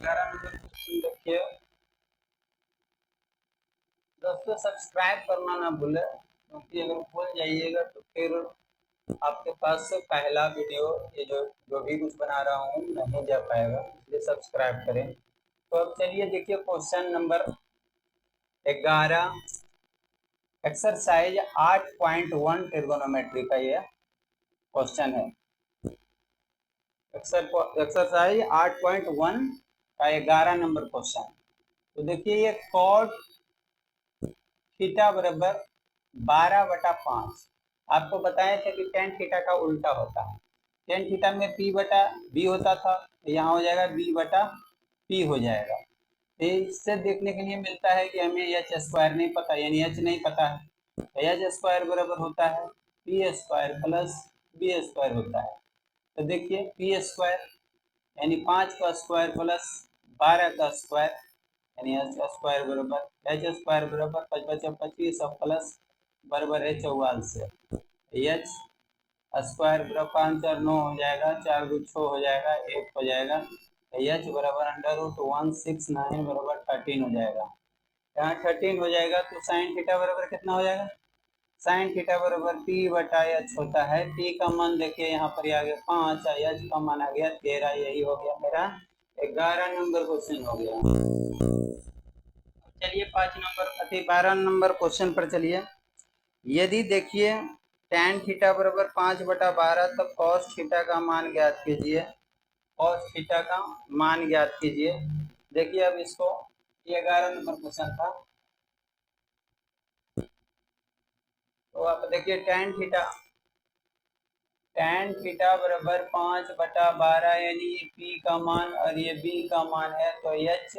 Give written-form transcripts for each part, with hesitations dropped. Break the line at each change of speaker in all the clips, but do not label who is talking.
11 number question देखिए दोस्तों, subscribe करना ना भूले क्योंकि अगर भूल जाइएगा तो फिर आपके पास से पहला वीडियो ये जो भी कुछ बना रहा हूँ नहीं जा पाएगा, इसलिए सब्सक्राइब करें। तो अब चलिए देखिए क्वेश्चन नंबर 11 एक्सरसाइज 8.1 ट्रिगोनोमेट्री का ये क्वेश्चन है। एक्सरसाइज 8.1 का 11 नंबर क्वेश्चन। तो देखिए ये कॉट थीटा बराबर 12/5 आपको बताए थे कि टेन थीटा का उल्टा होता है। टेन थीटा में पी बटा बी होता था, तो यहाँ हो जाएगा बी बटा पी हो जाएगा। तो इससे देखने के लिए मिलता है कि हमें एच स्क्वायर नहीं पता, यानी एच नहीं पता है, तो एच स्क्वायर बराबर होता है P square plus B square होता है। तो देखिए पी स्क्वायर यानी 5 का स्क्वायर प्लस 12 का स्क्वायर यानी एच स्क्वायर बराबर 5×5 = 25 और प्लस बराबर है 44 से एच स्क्वायर बराबर 5×4 = 9 हो जाएगा, 4×2 = 6 हो जाएगा, 1 हो जाएगा। एच बराबर √169 बराबर 13 हो जाएगा। यहाँ 13 हो जाएगा तो साइन थीटा बराबर कितना हो जाएगा? साइन थीटा बराबर पी बटा एच होता है। पी का मान देखिए यहाँ पर आ गया 5 और एच का मान आ गया 13। यही हो गया मेरा 11 नंबर क्वेश्चन हो गया। चलिए 12 नंबर क्वेश्चन पर चलिए। यदि देखिए tan थीटा बराबर 5/12 तब cos थीटा का मान ज्ञात कीजिए। cos थीटा का मान ज्ञात कीजिए। देखिए अब इसको, ये 11 नंबर क्वेश्चन था। तो आप देखिए tan थीटा बराबर 5/12 यानी ये पी का मान और ये बी का मान है, तो एच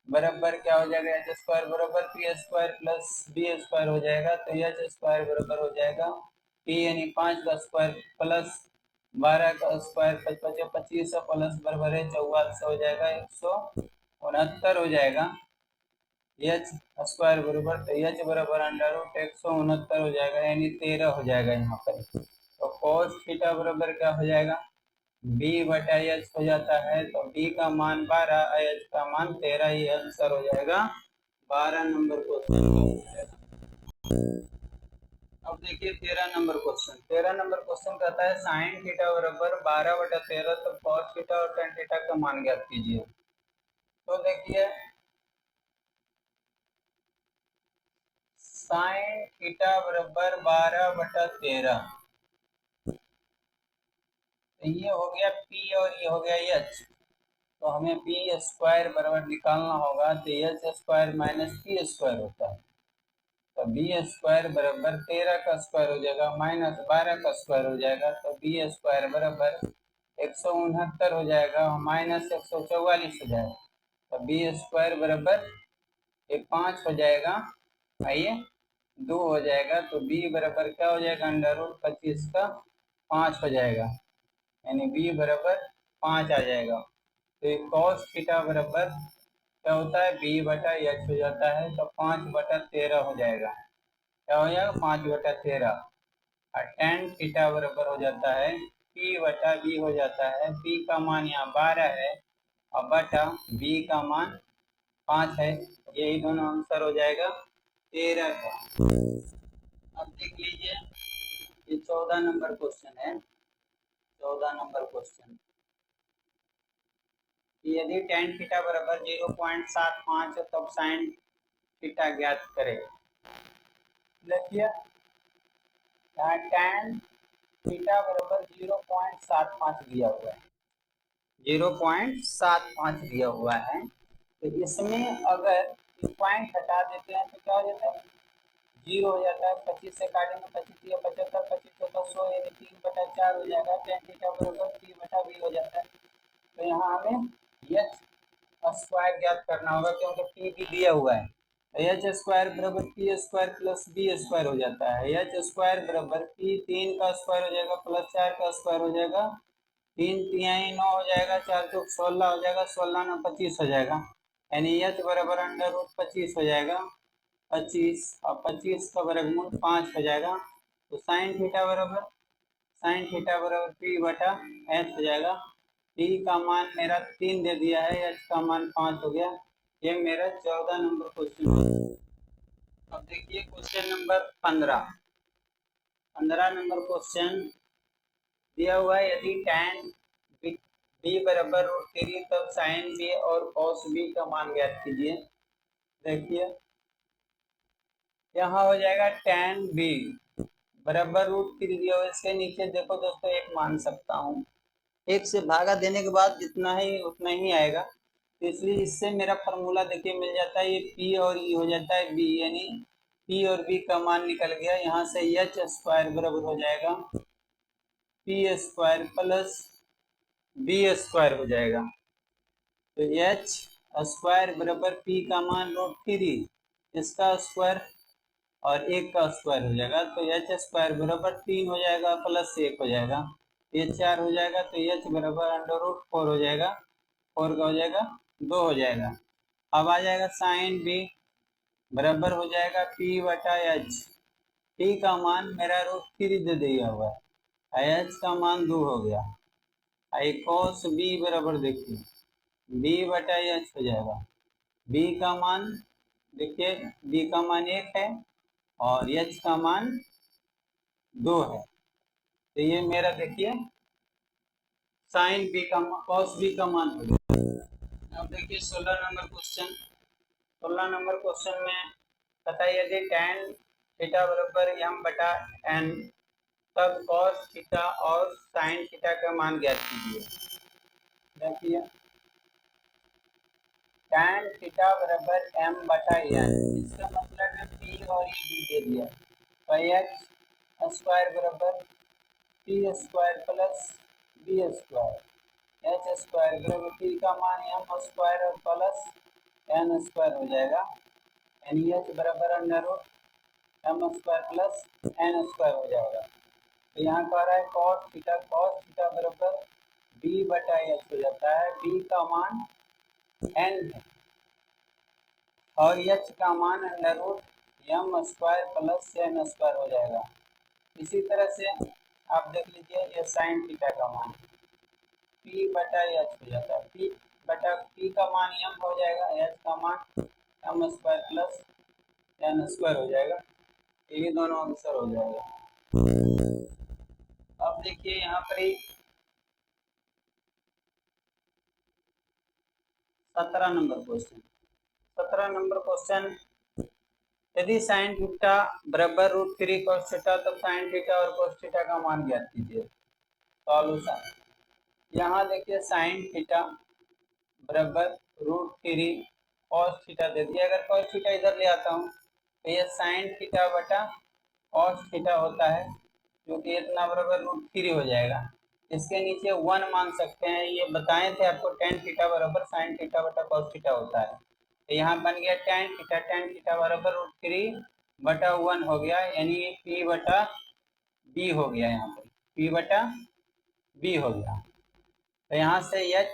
बराबर क्या हो जाएगा? एच स्क्वायर बराबर P square plus B square हो जाएगा। तो एच स्क्वायर बराबर हो जाएगा पी यानी 5 का स्क्वायर प्लस 12 का स्क्वायर 5×5 = 25 प्लस बराबर है 44 हो जाएगा, 169 हो जाएगा। एच स्क्वायर बराबर तो एच बराबर √169 हो जाएगा यानी 13 हो जाएगा यहाँ पर। तो cos थीटा बराबर क्या हो जाएगा? b बटा एच हो जाता है। तो b का मान 12, एच का मान 13, ये आंसर हो जाएगा 12 नंबर क्वेश्चन। अब देखिए 13 नंबर क्वेश्चन। 13 नंबर क्वेश्चन कहता है साइन थीटा बराबर 12/13 तो cos थीटा और tan थीटा का मान ज्ञात कीजिए। तो देखिए साइन थीटा बराबर 12/13, तो ये हो गया P और ये हो गया H। तो हमें पी स्क्वायर बराबर निकालना होगा, तो H square minus P square होता है। तो बी स्क्वायर बराबर 13 का स्क्वायर हो जाएगा माइनस 12 का स्क्वायर हो जाएगा। तो बी स्क्वायर बराबर 169 हो जाएगा माइनस 144 हो जाएगा। तो बी स्क्वायर बराबर ये 5 हो जाएगा, आइए 2 हो जाएगा। तो बी बराबर क्या हो जाएगा? √25 का 5 हो जाएगा यानी बी बराबर 5 आ जाएगा। तो cos थीटा बराबर क्या होता है? बी बटा एच हो जाता है। तो 5/13 हो जाएगा। क्या हो जाएगा? 5/13। और tan थीटा बराबर हो जाता है पी बटा बी हो जाता है। पी का मान यहाँ 12 है और बटा बी का मान 5 है। यही दोनों आंसर हो जाएगा 13 का। अब देख लीजिए ये 14 नंबर क्वेश्चन है। 14 नंबर क्वेश्चन, यदि tan थीटा बराबर 0.75 तब साइन थीटा ज्ञात करें। देखिए यहाँ tan थीटा बराबर 0.75 दिया हुआ है, 0.75 दिया हुआ है। तो इसमें अगर पॉइंट हटा देते हैं तो क्या हो जाता है? 0 हो जाता है। 25 से काटेंगे 25 या 75, 25 तो 100 यानी 3/4 हो जाएगा। tan थीटा बराबर p बटा b हो जाता है। तो यहाँ हमें एच स्क्वायर ज्ञात करना होगा क्योंकि पी भी दिया हुआ है। एच स्क्वायर बराबर P square plus B square हो जाता है। एच स्क्वायर बराबर पी 3 का स्क्वायर हो जाएगा प्लस 4 का स्क्वायर हो जाएगा, 3×3 = 9 हो जाएगा, 4×4 = 16 हो जाएगा, 16×9 = 25 हो जाएगा यानी एच बराबर √25 हो जाएगा 25 और 25 का वर्गमूल 5 हो जाएगा। तो साइन थीटा बराबर पी बटा एच हो जाएगा टी का मान मेरा 3 दे दिया है, एच का मान 5 हो गया। ये मेरा 14 नंबर क्वेश्चन है। अब देखिए क्वेश्चन नंबर 15 नंबर क्वेश्चन दिया हुआ है, यदि tan बी बराबर √3 तब साइन बी और कॉस बी का मान ज्ञात कीजिए। देखिए यहाँ हो जाएगा tan बी बराबर √3 दिया हुआ, इसके नीचे देखो दोस्तों एक मान सकता हूँ, एक से भागा देने के बाद जितना ही उतना ही आएगा, तो इसलिए इससे मेरा फॉर्मूला देखिए मिल जाता है, ये पी और ई हो जाता है बी, यानी पी और बी का मान निकल गया। यहाँ से एच स्क्वायर बराबर हो जाएगा P square plus B square हो जाएगा। तो एच स्क्वायर बराबर पी का मान √3, इसका स्क्वायर और एक का स्क्वायर हो जाएगा, तो एच स्क्वायर बराबर 3 हो जाएगा प्लस 1 हो जाएगा, ये 4 हो जाएगा, तो एच बराबर √4 हो जाएगा, 4 का हो जाएगा 2 हो जाएगा। अब आ जाएगा साइन बी बराबर हो जाएगा पी बटा एच, पी का मान मेरा √3 दे दिया हुआ है, एच का मान 2 हो गया। आई कॉस बी बराबर देखिए बी बटा एच हो जाएगा, बी का मान देखिए बी का मान 1 है और एच का मान 2 है, तो ये मेरा देखिए साइन बी का कॉस बी का मान हो गया। अब देखिए 16 नंबर क्वेश्चन में बताइए यदि tan थीटा बराबर m बटा n तब cos थीटा और sin थीटा का मान ज्ञात कीजिए। देखिए tan थीटा बराबर m बटा n, इसका मतलब है p और e डी दे दिया, तो एच स्क्वायर बराबर P square plus B square, H square बराबर पी का मान m स्क्वायर और प्लस n स्क्वायर हो जाएगा, यानी एच बराबर √m square plus n square हो जाएगा। तो यहाँ कह रहा है cos थीटा बराबर b बटा एच हो जाता है, b का मान n है और h का मान √m square plus n square हो जाएगा। इसी तरह से आप देख लीजिए ये साइन थीटा का मान p बटा एच हो जाता है, p का मान m हो जाएगा, h का मान m square plus n square हो जाएगा, ये दोनों आंसर हो जाएगा। अब देखिए यहाँ पर ही 17 नंबर क्वेश्चन यदि साइन थीटा बराबर √3 cos थीटा तब साइन थीटा और cos थीटा का मान ज्ञात कीजिए। सॉल्यूशन यहाँ देखिए साइन थीटा बराबर √3 cos थीटा दे दिया, अगर cos थीटा इधर ले आता हूँ तो ये साइन थीटा बटा cos थीटा होता है, जो कि इतना बराबर √3 हो जाएगा। इसके नीचे 1 मान सकते हैं, ये बताए थे आपको tan थीटा बराबर साइन थीटा बटा cos थीटा होता है, तो यहाँ बन गया tan थीटा बराबर √3 बटा 1 हो गया, यानी p बटा b हो गया, यहाँ पर p बटा b हो गया। तो यहाँ से h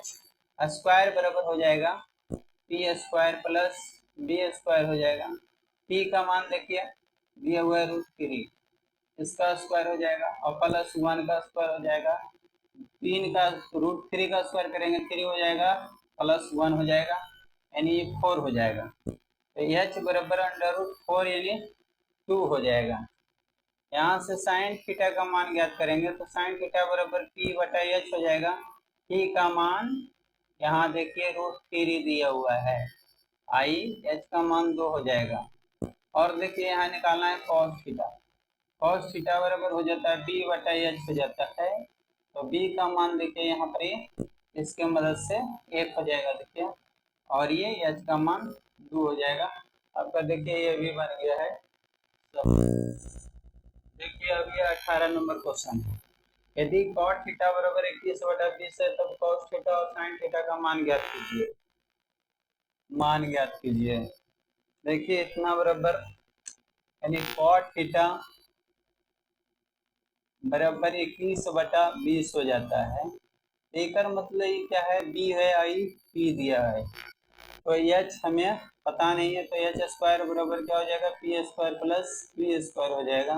स्क्वायर बराबर हो जाएगा P square plus B square हो जाएगा, p का मान देखिए दिया हुआ है √3, इसका स्क्वायर हो जाएगा और प्लस 1 का स्क्वायर हो जाएगा, 3 का √3 का स्क्वायर करेंगे 3 हो जाएगा प्लस 1 हो जाएगा, यानी 4 हो जाएगा। तो h बराबर √4 यानी 2 हो जाएगा। यहाँ से साइन थीटा का मान ज्ञात करेंगे, तो साइन थीटा बराबर p बटा एच हो जाएगा, p का मान यहाँ देखिए √3 दिया हुआ है, आई h का मान 2 हो जाएगा। और देखिए यहाँ निकालना है cos थीटा बराबर हो जाता है b बटा एच हो जाता है, तो b का मान देखिए यहाँ पर इसके मदद से 1 हो जाएगा देखिए, और ये h का मान 2 हो जाएगा। आपका देखिए ये भी बन गया है। देखिए अब ये 18 नंबर क्वेश्चन है, यदि cot थीटा बराबर 21/20 है तब cos थीटा और sin थीटा का मान ज्ञात कीजिए। देखिए इतना बराबर यानी cot थीटा बराबर 21/20 हो जाता है, एक मतलब ये क्या है b है, आई p दिया है, तो h हमें पता नहीं है, तो एच स्क्वायर बराबर क्या हो जाएगा P square plus B square हो जाएगा,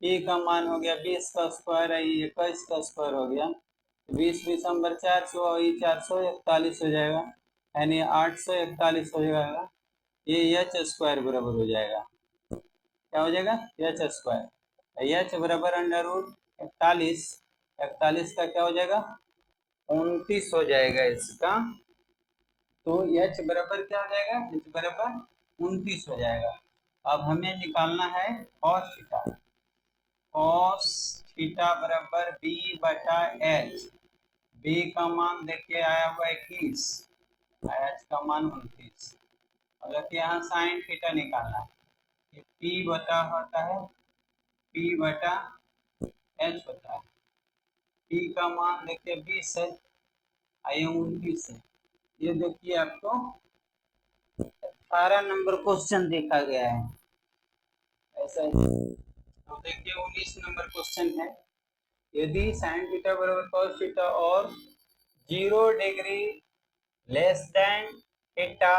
p का मान हो गया 20 का स्क्वायर है, 21 का स्क्वायर हो गया, 20 नंबर 400, और ये 441 हो जाएगा, यानी 841 हो जाएगा। ये एच स्क्वायर बराबर हो जाएगा, क्या हो जाएगा, एच स्क्वायर। एच बराबर अंडर रूट 41, 41 का क्या हो जाएगा, 29 हो जाएगा इसका। तो एच बराबर क्या हो जाएगा, एच बराबर 29 हो जाएगा। अब हमें निकालना है कॉस थीटा। कॉस थीटा बराबर बी बटा एच। बी का मान देखिए आया हुआ 21, एच का मान 29। मतलब कि यहाँ साइन थीटा निकालना है, पी बटा होता है, पी बटा एच होता है। पी का मान देखिए 20 है, आई 29 है। ये देखिए आपको 18 नंबर क्वेश्चन देखा गया है, ऐसा है। तो देखिए 19 नंबर क्वेश्चन है, यदि साइन थीटा बराबर कॉस थीटा और 0 degree less than theta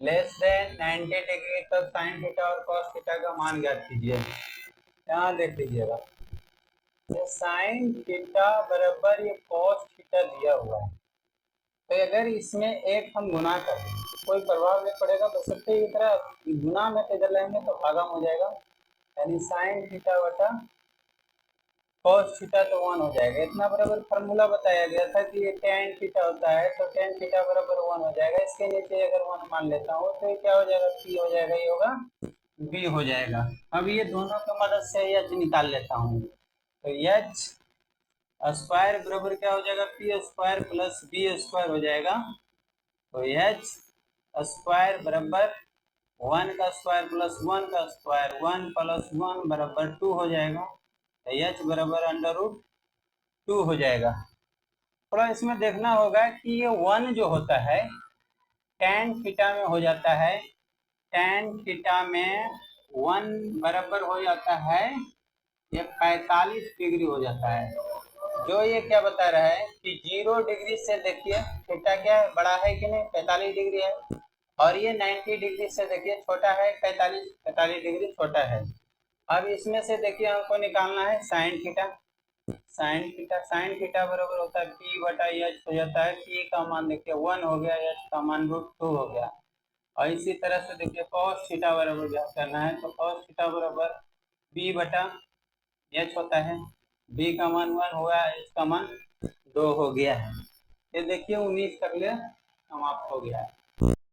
less than 90 degree, तब साइन थीटा और कॉस थीटा का मान ज्ञात कीजिए। यहाँ देख लीजिएगा, साइन थीटा बराबर ये कॉस थीटा दिया हुआ है, तो अगर इसमें एक हम गुना कर दें तो कोई प्रभाव नहीं पड़ेगा, बशर्ते की तरह गुना में इधर लाएंगे तो भागा हो जाएगा, यानी साइन थीटा बटा कॉस थीटा तो 1 हो जाएगा। इतना बराबर फार्मूला बताया गया था कि ये टेन थीटा होता है, तो टेन थीटा बराबर 1 हो जाएगा। इसके नीचे अगर 1 मान लेता हूँ तो ये क्या हो जाएगा, पी हो जाएगा, ये होगा बी हो जाएगा। अब ये दोनों की मदद से एच निकाल लेता हूँ, तो एच स्क्वायर बराबर क्या हो जाएगा, P square plus B square हो जाएगा। तो एच स्क्वायर बराबर 1 का स्क्वायर प्लस 1 का स्क्वायर, 1 प्लस 1 बराबर 2 हो जाएगा। तो एच बराबर अंडर रूट 2 हो जाएगा। थोड़ा इसमें देखना होगा कि ये 1 जो होता है tan थीटा में हो जाता है, tan थीटा में 1 बराबर हो जाता है, ये 45 डिग्री हो जाता है। जो ये क्या बता रहा है कि 0 डिग्री से देखिए थीटा क्या है, बड़ा है कि नहीं, 45 डिग्री है, और ये 90 डिग्री से देखिए छोटा है, 45 डिग्री छोटा है। अब इसमें से देखिए हमको निकालना है साइन थीटा। साइन थीटा बराबर होता है पी बटा एच हो जाता है। पी का मान देखिए 1 हो गया, एच का मान √2 हो गया। और इसी तरह से देखिए कॉस थीटा बराबर ज्ञात करना है, तो कॉस थीटा बराबर बी बटा एच होता है। बी का मान 1 हुआ, एच का मान 2 हो गया है। ये देखिए 19 तक ले समाप्त हो गया है।